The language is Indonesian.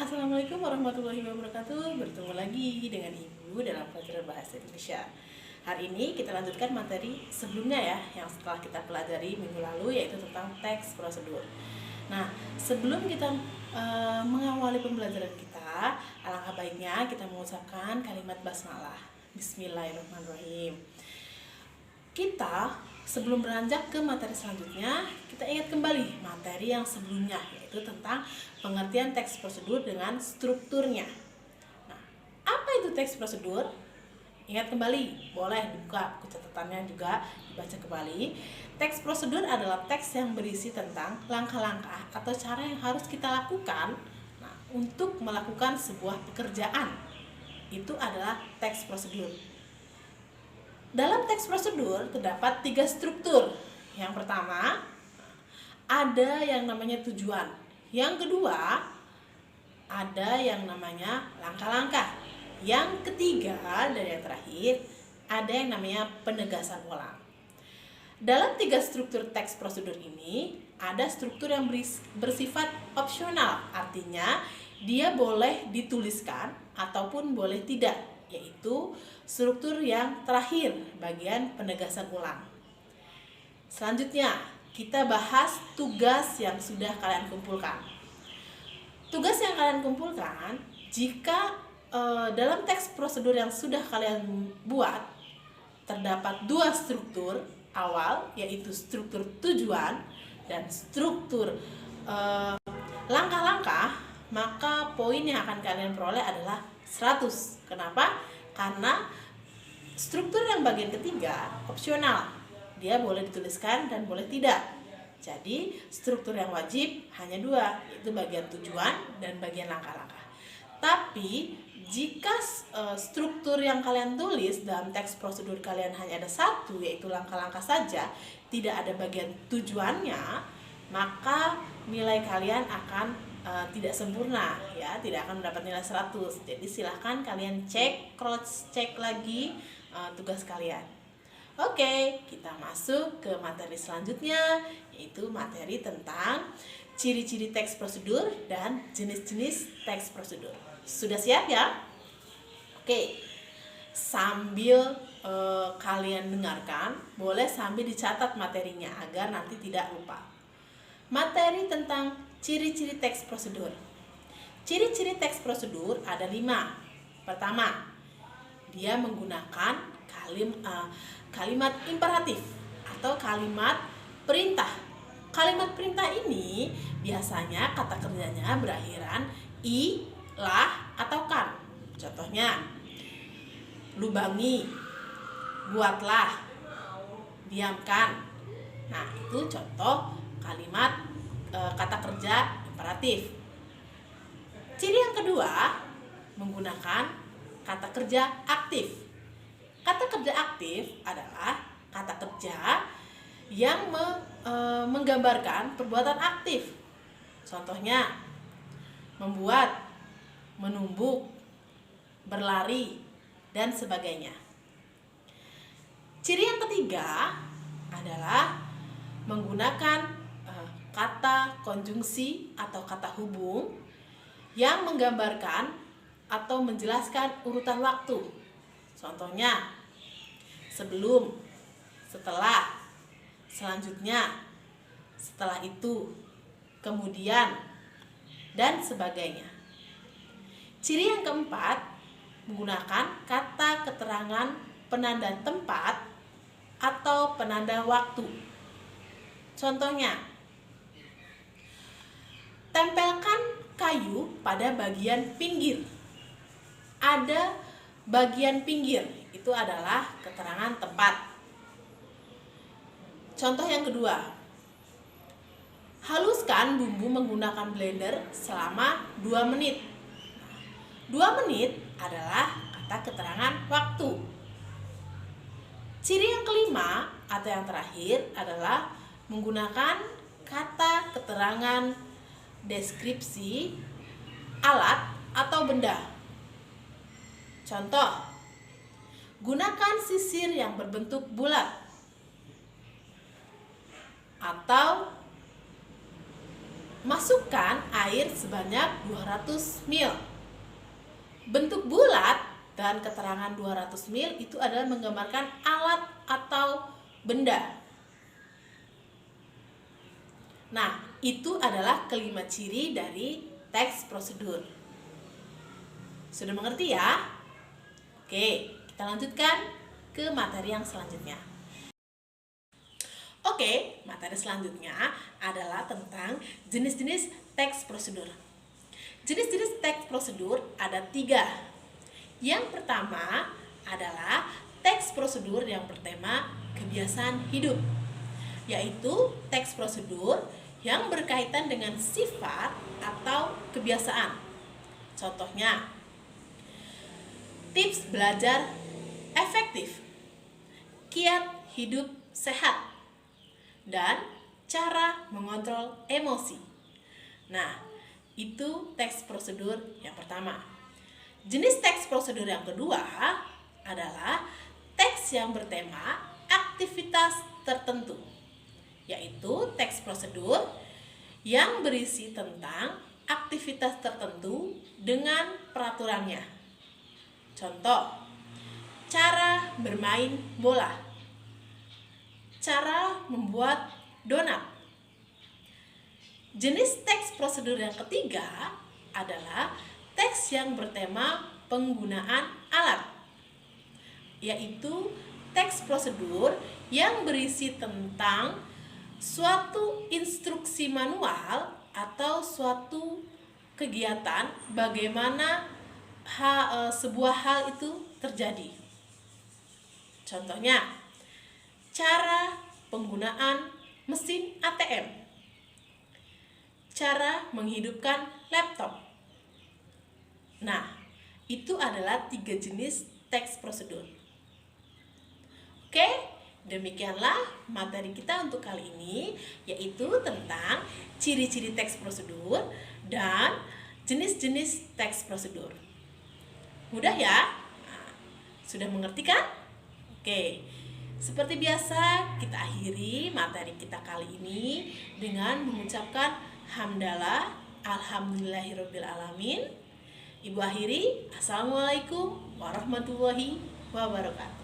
Assalamualaikum warahmatullahi wabarakatuh. Bertemu lagi dengan Ibu dalam pelajaran bahasa Indonesia. Hari ini kita lanjutkan materi sebelumnya ya, yang setelah kita pelajari minggu lalu, yaitu tentang teks prosedur. Nah, sebelum kita mengawali pembelajaran kita, alangkah baiknya kita mengucapkan kalimat basmalah. Bismillahirrahmanirrahim. Kita sebelum beranjak ke materi selanjutnya, kita ingat kembali materi yang sebelumnya, yaitu tentang pengertian teks prosedur dengan strukturnya. Nah, apa itu teks prosedur? Ingat kembali, boleh dibuka buku catatannya juga, dibaca kembali. Teks prosedur adalah teks yang berisi tentang langkah-langkah atau cara yang harus kita lakukan untuk melakukan sebuah pekerjaan. Itu adalah teks prosedur. Dalam teks prosedur terdapat 3 struktur. Yang pertama, ada yang namanya tujuan. Yang kedua, ada yang namanya langkah-langkah. Yang ketiga, dan yang terakhir, ada yang namanya penegasan ulang. Dalam 3 struktur teks prosedur ini, ada struktur yang bersifat opsional. Artinya, dia boleh dituliskan ataupun boleh tidak, yaitu struktur yang terakhir, bagian penegasan ulang. Selanjutnya, kita bahas tugas yang sudah kalian kumpulkan. Tugas yang kalian kumpulkan, jika dalam teks prosedur yang sudah kalian buat, terdapat 2 struktur awal, yaitu struktur tujuan dan struktur langkah-langkah, maka poin yang akan kalian peroleh adalah 100. Kenapa? Karena struktur yang bagian ketiga opsional, dia boleh dituliskan dan boleh tidak. Jadi struktur yang wajib hanya 2, yaitu bagian tujuan dan bagian langkah-langkah. Tapi jika struktur yang kalian tulis dalam teks prosedur kalian hanya ada 1, yaitu langkah-langkah saja, tidak ada bagian tujuannya, maka nilai kalian akan tidak sempurna ya, tidak akan mendapat nilai 100. Jadi silahkan kalian cross check lagi tugas kalian. Oke, kita masuk ke materi selanjutnya, yaitu materi tentang ciri-ciri teks prosedur dan jenis-jenis teks prosedur. Sudah siap ya? Oke, sambil kalian dengarkan, boleh sambil dicatat materinya agar nanti tidak lupa. Materi tentang ciri-ciri teks prosedur. Ciri-ciri teks prosedur ada 5. Pertama, dia menggunakan kalimat imperatif atau kalimat perintah. Kalimat perintah ini biasanya kata kerjanya berakhiran i, lah, atau kan. Contohnya, lubangi, buatlah, diamkan. Nah, itu contoh kalimat kata kerja imperatif. Ciri yang kedua, menggunakan kata kerja aktif. Kata kerja aktif adalah kata kerja yang menggambarkan perbuatan aktif. Contohnya, membuat, menumbuk, berlari, dan sebagainya. Ciri yang ketiga adalah menggunakan kata konjungsi atau kata hubung yang menggambarkan atau menjelaskan urutan waktu. Contohnya, sebelum, setelah, selanjutnya, setelah itu, kemudian, dan sebagainya. Ciri yang keempat, menggunakan kata keterangan penanda tempat atau penanda waktu. Contohnya, tempelkan kayu pada bagian pinggir. Ada bagian pinggir, itu adalah keterangan tempat. Contoh yang kedua, haluskan bumbu menggunakan blender selama 2 menit. 2 menit adalah kata keterangan waktu. Ciri yang kelima atau yang terakhir adalah menggunakan kata keterangan deskripsi alat atau benda. Contoh, gunakan sisir yang berbentuk bulat, atau Masukkan air sebanyak 200 ml. Bentuk bulat dan keterangan 200 ml itu adalah menggambarkan alat atau benda. Nah, itu adalah kelima ciri dari teks prosedur. Sudah mengerti ya? Oke, kita lanjutkan ke materi yang selanjutnya. Oke, materi selanjutnya adalah tentang jenis-jenis teks prosedur. Jenis-jenis teks prosedur ada 3. Yang pertama adalah teks prosedur yang bertema kebiasaan hidup, yaitu teks prosedur yang berkaitan dengan sifat atau kebiasaan. Contohnya, tips belajar efektif, kiat hidup sehat, dan cara mengontrol emosi. Nah, itu teks prosedur yang pertama. Jenis teks prosedur yang kedua adalah teks yang bertema aktivitas tertentu, yaitu teks prosedur yang berisi tentang aktivitas tertentu dengan peraturannya. Contoh, cara bermain bola, cara membuat donat. Jenis teks prosedur yang ketiga adalah teks yang bertema penggunaan alat, yaitu teks prosedur yang berisi tentang suatu instruksi manual atau suatu kegiatan bagaimana sebuah hal itu terjadi. Contohnya, cara penggunaan mesin ATM, cara menghidupkan laptop. Nah, itu adalah 3 jenis teks prosedur. Oke, demikianlah materi kita untuk kali ini, yaitu tentang ciri-ciri teks prosedur dan jenis-jenis teks prosedur. Mudah ya? Nah, sudah mengerti kan? Oke, seperti biasa kita akhiri materi kita kali ini dengan mengucapkan hamdalah, alhamdulillahirabbil alamin. Ibu akhiri, assalamualaikum warahmatullahi wabarakatuh.